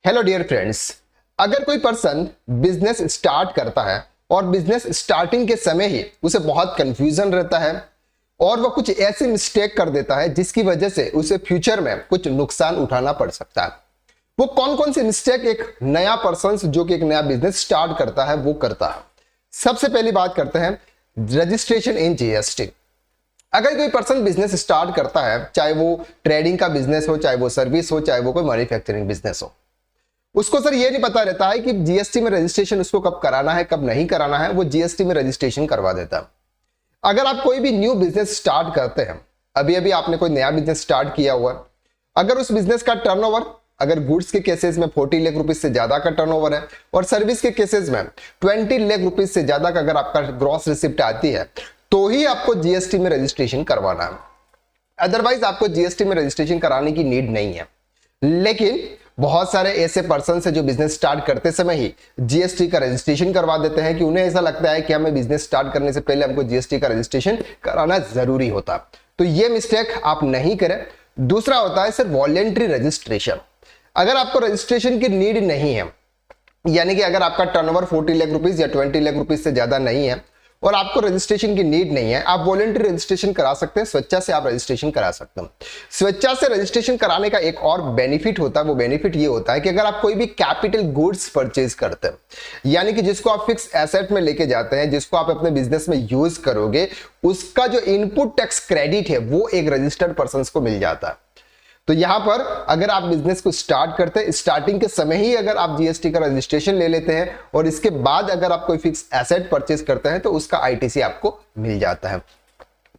Hello dear friends, अगर कोई person business start करता है और बिजनेस स्टार्टिंग के समय ही उसे बहुत कंफ्यूजन रहता है और वह कुछ ऐसी मिस्टेक कर देता है जिसकी वजह से उसे फ्यूचर में कुछ नुकसान उठाना पड़ सकता है। वो कौन कौन सी मिस्टेक एक नया पर्सन जो कि एक नया बिजनेस स्टार्ट करता है वो करता है। सबसे पहली बात करते हैं रजिस्ट्रेशन इन जीएसटी। अगर कोई पर्सन बिजनेस स्टार्ट करता है, चाहे वो ट्रेडिंग का बिजनेस हो, चाहे वो सर्विस हो, चाहे वो कोई मैन्युफैक्चरिंग बिजनेस हो, उसको सर ये नहीं पता रहता है कि जीएसटी में रजिस्ट्रेशन उसको कब कराना है कब नहीं कराना है, वो जीएसटी में रजिस्ट्रेशन करवा देता है। अगर आप कोई भी न्यू बिजनेस स्टार्ट करते हैं, अभी अभी आपने कोई नया बिजनेस स्टार्ट किया हुआ है, अगर उस बिजनेस का टर्नओवर अगर गुड्स के केसेस में 40 लाख रुपीज से ज्यादा का टर्नओवर है और सर्विस के केसेस में 20 लाख रुपीज से ज्यादा का अगर आपका ग्रॉस रिसिप्ट आती है तो ही आपको जीएसटी में रजिस्ट्रेशन करवाना है। अदरवाइज आपको जीएसटी में रजिस्ट्रेशन कराने की नीड नहीं है। लेकिन बहुत सारे ऐसे पर्सन है जो बिजनेस स्टार्ट करते समय ही जीएसटी का रजिस्ट्रेशन करवा देते हैं कि उन्हें ऐसा लगता है कि हमें बिजनेस स्टार्ट करने से पहले हमको जीएसटी का रजिस्ट्रेशन कराना जरूरी होता। तो ये मिस्टेक आप नहीं करें। दूसरा होता है सर वॉलेंट्री रजिस्ट्रेशन। अगर आपको रजिस्ट्रेशन की नीड नहीं है, यानी कि अगर आपका टर्नओवर 40 लाख रुपीज या 20 लाख रुपीज से ज्यादा नहीं है और आपको रजिस्ट्रेशन की नीड नहीं है, आप वॉलंटरी रजिस्ट्रेशन करा सकते हैं। स्वेच्छा से आप रजिस्ट्रेशन करा सकते हैं। स्वेच्छा से रजिस्ट्रेशन कराने का एक और बेनिफिट होता है, वो बेनिफिट ये होता है कि अगर आप कोई भी कैपिटल गुड्स परचेज करते हैं, यानी कि जिसको आप फिक्स एसेट में लेके जाते हैं, जिसको आप अपने बिजनेस में यूज करोगे, उसका जो इनपुट टैक्स क्रेडिट है वो एक रजिस्टर्ड पर्सन को मिल जाता है। तो यहां पर अगर आप बिजनेस को स्टार्ट करते हैं, स्टार्टिंग के समय ही अगर आप जीएसटी का रजिस्ट्रेशन ले लेते हैं और इसके बाद अगर आप कोई फिक्स एसेट परचेज करते हैं तो उसका आईटीसी आपको मिल जाता है।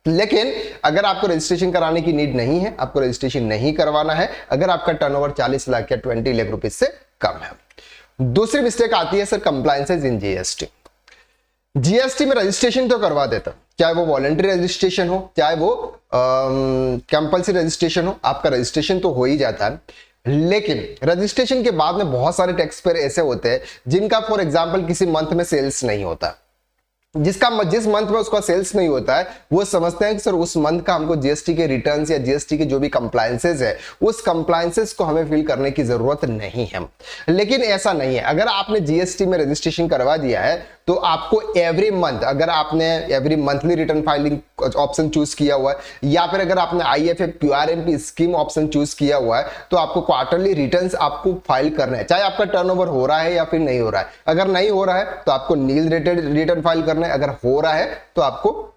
लेकिन अगर आपको रजिस्ट्रेशन कराने की नीड नहीं है, आपको रजिस्ट्रेशन नहीं करवाना है अगर आपका टर्नओवर 40 लाख या 20 लाख रुपीज से कम है। दूसरी मिस्टेक आती है sir compliances in GST. GST में रजिस्ट्रेशन तो करवा देता, चाहे वो वॉलंटरी रजिस्ट्रेशन हो, चाहे वो कंपल्सरी रजिस्ट्रेशन हो, आपका रजिस्ट्रेशन तो हो ही जाता है। लेकिन रजिस्ट्रेशन के बाद में बहुत सारे टैक्स पेयर ऐसे होते हैं जिनका फॉर एग्जांपल किसी मंथ में सेल्स नहीं होता, जिस मंथ में उसका सेल्स नहीं होता है वो समझते हैं कि सर उस मंथ का हमको जीएसटी के रिटर्न्स या जीएसटी के जो भी कंप्लायंसेस है उस कंप्लायंसेस को हमें फिल करने की जरूरत नहीं है। लेकिन ऐसा नहीं है। अगर आपने जीएसटी में रजिस्ट्रेशन करवा दिया है तो आपको एवरी मंथ, अगर आपने every monthly return filing option choose किया हुआ है या फिर अगर आपने IFF QRMP scheme option choose किया हुआ है तो आपको क्वार्टरली रिटर्न्स आपको फाइल करना है, चाहे आपका टर्नओवर हो रहा है या फिर नहीं हो रहा है। अगर नहीं हो रहा है तो आपको नील रेटेड रिटर्न फाइल करना है, अगर हो रहा है तो आपको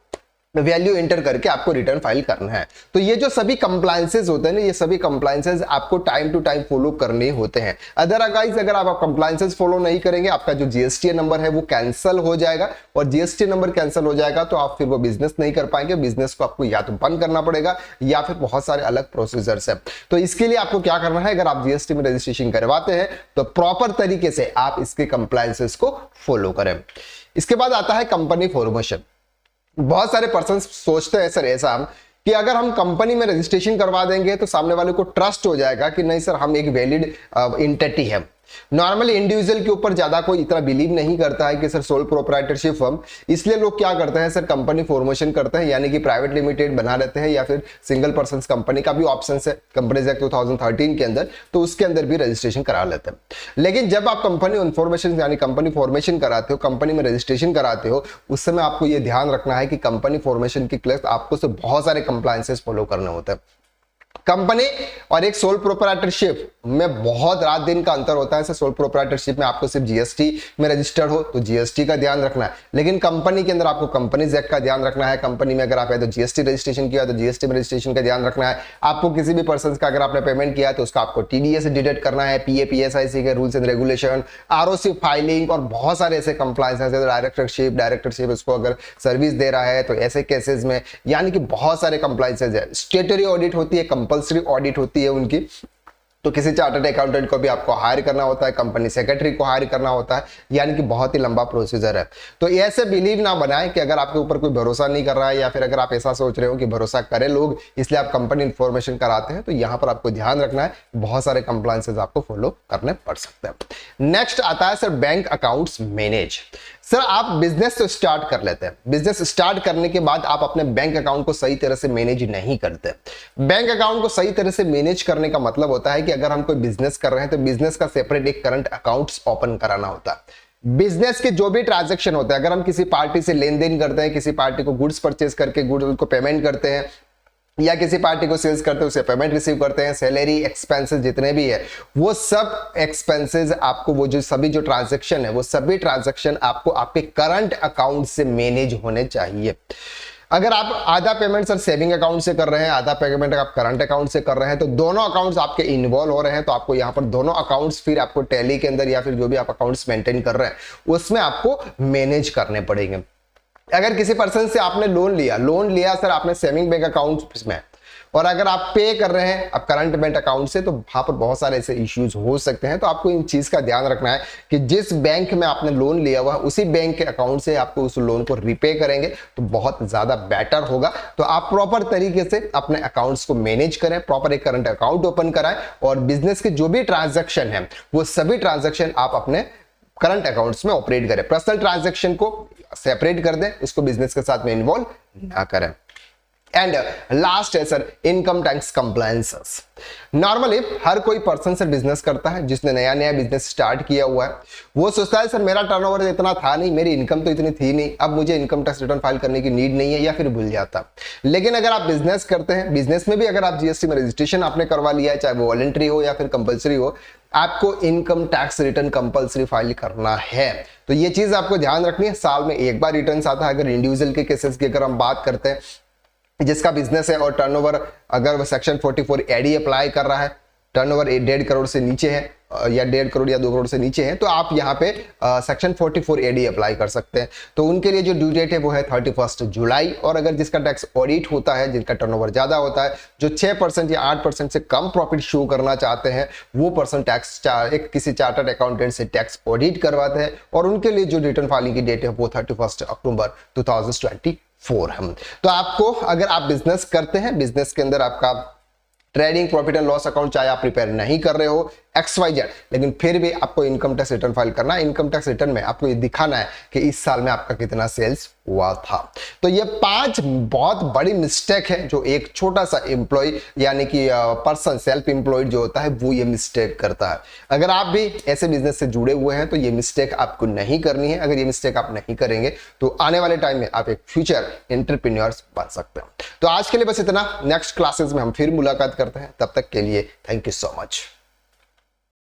वैल्यू एंटर करके आपको रिटर्न फाइल करना है। तो ये जो सभी कंप्लायंसेस होते हैं ना, ये सभी कंप्लायंसेस आपको टाइम टू टाइम फॉलो करने होते हैं। अदरवाइज अगर आप कंप्लायंसेस फॉलो नहीं करेंगे, आपका जो जीएसटी नंबर है वो कैंसिल हो जाएगा और जीएसटी नंबर कैंसिल हो जाएगा तो आप फिर वो बिजनेस नहीं कर पाएंगे। बिजनेस को आपको या तो बंद करना पड़ेगा या फिर बहुत सारे अलग प्रोसीजर्स है। तो इसके लिए आपको क्या करना है, अगर आप जीएसटी में रजिस्ट्रेशन करवाते हैं तो प्रॉपर तरीके से आप इसके कंप्लायंसेस को फॉलो करें। इसके बाद आता है कंपनी फॉर्मेशन। बहुत सारे पर्सन सोचते हैं सर ऐसा कि अगर हम कंपनी में रजिस्ट्रेशन करवा देंगे तो सामने वाले को ट्रस्ट हो जाएगा कि नहीं सर हम एक वैलिड एंटिटी है। नॉर्मली इंडिविजुअल के ऊपर ज्यादा कोई इतना बिलीव नहीं करता है कि सर सोल प्रोप्राइटरशिप फर्म, इसलिए लोग क्या करते हैं सर कंपनी फॉर्मेशन करते हैं, यानी कि प्राइवेट लिमिटेड बना लेते हैं या फिर सिंगल पर्सन कंपनी का भी ऑप्शन है कंपनीज एक्ट 2013 के अंदर, तो उसके अंदर भी रजिस्ट्रेशन करा लेते हैं। लेकिन जब आप कंपनी इन्फॉर्मेशन यानी कंपनी फॉर्मेशन कराते हो, कंपनी में रजिस्ट्रेशन कराते हो, उस समय आपको यह ध्यान रखना है कि कंपनी फॉर्मेशन की क्लास आपको से बहुत सारे कंप्लायंसेस फॉलो करने होते हैं। कंपनी और एक सोल प्रोप्राइटरशिप में बहुत रात दिन का अंतर होता है। सोल प्रोप्राइटरशिप में आपको सिर्फ जीएसटी में रजिस्टर्ड हो तो जीएसटी का ध्यान रखना है, लेकिन कंपनी के अंदर आपको कंपनीज एक्ट का ध्यान रखना है। कंपनी में अगर आप है तो जीएसटी रजिस्ट्रेशन किया तो जीएसटी में रजिस्ट्रेशन का ध्यान रखना है। आपको किसी भी पर्सन का अगर आपने पेमेंट किया तो उसका आपको टीडीएस डिडक्ट करना है, पीएपीएसआईसी के rules and regulation, ROC filing और बहुत सारे ऐसे कंप्लायंस है। डायरेक्टरशिप उसको अगर सर्विस दे रहा है तो ऐसे केसेस में, यानी कि बहुत सारे कंप्लायंसेस है। स्टेटरी ऑडिट होती है, कंपल्सरी ऑडिट होती है उनकी, तो किसी चार्टर्ड अकाउंटेंट को भी आपको हायर करना होता है, कंपनी सेक्रेटरी को हायर करना होता है, यानी कि बहुत ही लंबा प्रोसीजर है। तो ऐसे बिलीव ना बनाए कि अगर आपके ऊपर कोई भरोसा नहीं कर रहा है या फिर अगर आप ऐसा सोच रहे हो कि भरोसा करें लोग इसलिए आप कंपनी इन्फॉर्मेशन कराते हैं, तो यहां पर आपको ध्यान रखना है बहुत सारे कंप्लायंसेस आपको फॉलो करने पड़ सकते हैं। नेक्स्ट आता है sir bank accounts manage. Sir आप बिजनेस तो स्टार्ट कर लेते हैं, बिजनेस स्टार्ट करने के बाद आप अपने बैंक अकाउंट को सही तरह से मैनेज नहीं करते। बैंक अकाउंट को सही तरह से मैनेज करने का मतलब होता है कि अगर हम कोई बिजनेस कर रहे हैं तो बिजनेस का सेपरेट एक करंट अकाउंट्स ओपन कराना होता है। बिजनेस के जो भी ट्रांजैक्शन होते हैं, अगर हम किसी पार्टी से लेन देन करते हैं, किसी पार्टी को गुड्स परचेज करके गुड्स को पेमेंट करते हैं, या किसी पार्टी को सेल्स करते हैं उसे पेमेंट रिसीव करते हैं, सैलरी एक्सपेंसेस जितने भी है वो सब एक्सपेंसेस आपको, वो जो सभी जो ट्रांजैक्शन है वो सभी ट्रांजैक्शन आपको आपके करंट अकाउंट से मैनेज होने चाहिए। अगर आप आधा पेमेंट सर सेविंग अकाउंट से कर रहे हैं, आधा पेमेंट आप करंट अकाउंट से कर रहे हैं, तो दोनों अकाउंट्स आपके इन्वॉल्व हो रहे हैं, तो आपको यहाँ पर दोनों अकाउंट्स फिर आपको टैली के अंदर या फिर जो भी आप अकाउंट्स मेंटेन कर रहे हैं उसमें आपको मैनेज करने पड़ेंगे। अगर किसी पर्सन से आपने लोन लिया सर आपने सेविंग बैंक अकाउंट में, और अगर आप पे कर रहे हैं आप करंट बैंक अकाउंट से, तो वहां पर बहुत सारे ऐसे इश्यूज हो सकते हैं। तो आपको इन चीज का ध्यान रखना है कि जिस बैंक में आपने लोन लिया हुआ है उसी बैंक के अकाउंट से आपको उस लोन को रिपे करेंगे तो बहुत ज्यादा बेटर होगा। तो आप प्रॉपर तरीके से अपने अकाउंट्स को मैनेज करें, प्रॉपर एक करंट अकाउंट ओपन कराएं, और बिजनेस के जो भी ट्रांजेक्शन है वो सभी ट्रांजेक्शन आप अपने करंट अकाउंट्स में ऑपरेट करें। पर्सनल ट्रांजैक्शन को सेपरेट कर दें, उसको बिजनेस के साथ में इन्वॉल्व ना करें। एंड लास्ट है sir income tax compliances. Normally हर कोई पर्सन से बिजनेस करता है, जिसने नया नया बिजनेस स्टार्ट किया हुआ है वो सोचता है सर मेरा टर्नओवर इतना था नहीं, मेरी इनकम तो इतनी थी नहीं, अब मुझे इनकम टैक्स रिटर्न फाइल करने की नीड नहीं है, या फिर भूल जाता। लेकिन अगर आप बिजनेस करते हैं, बिजनेस में भी अगर आप जीएसटी में रजिस्ट्रेशन आपने करवा लिया है, चाहे वो वॉलंटरी हो या फिर कंपल्सरी हो, आपको income tax return compulsory file करना है। तो ये चीज आपको ध्यान रखनी है, साल में एक बार रिटर्न आता है। अगर इंडिविजुअल के केसेस की अगर हम बात करते हैं, जिसका बिजनेस है और टर्नओवर अगर वो सेक्शन 44 एडी अप्लाई कर रहा है, टर्नओवर 1.5 करोड़ से नीचे है या 1.5 करोड़ या 2 करोड़ से नीचे है, तो आप यहाँ पे सेक्शन 44 एडी अप्लाई कर सकते हैं। तो उनके लिए जो ड्यू डेट है वो है 31 जुलाई। और अगर जिसका टैक्स ऑडिट होता है, जिनका टर्नओवर ज्यादा होता है, जो 6% या 8% से कम प्रॉफिट शो करना चाहते हैं, वो पर्सन टैक्स किसी चार्टर्ड अकाउंटेंट से टैक्स ऑडिट करवाते हैं, और उनके लिए जो रिटर्न फाइलिंग की डेट है वो 31 अक्टूबर 2024 है। तो आपको अगर आप बिजनेस करते हैं, बिजनेस के अंदर आपका trading profit and loss account चाहे आप प्रिपेयर नहीं कर रहे हो XYZ, लेकिन फिर भी आपको इनकम टैक्स रिटर्न फाइल करना है। इनकम टैक्स रिटर्न में आपको ये दिखाना है कि इस साल में आपका कितना सेल्स हुआ था। तो ये 5 बहुत बड़ी मिस्टेक है जो एक छोटा सा एम्प्लॉय यानी कि पर्सन सेल्फ एम्प्लॉयड जो होता है वो ये मिस्टेक करता है। अगर आप भी ऐसे बिजनेस से जुड़े हुए हैं तो ये मिस्टेक आपको नहीं करनी है। अगर ये मिस्टेक आप नहीं करेंगे तो आने वाले टाइम में आप एक फ्यूचर एंटरप्रेन्योर्स बन सकते हैं। तो आज के लिए बस इतना, नेक्स्ट क्लासेस में हम फिर मुलाकात करते हैं, तब तक के लिए थैंक यू सो मच।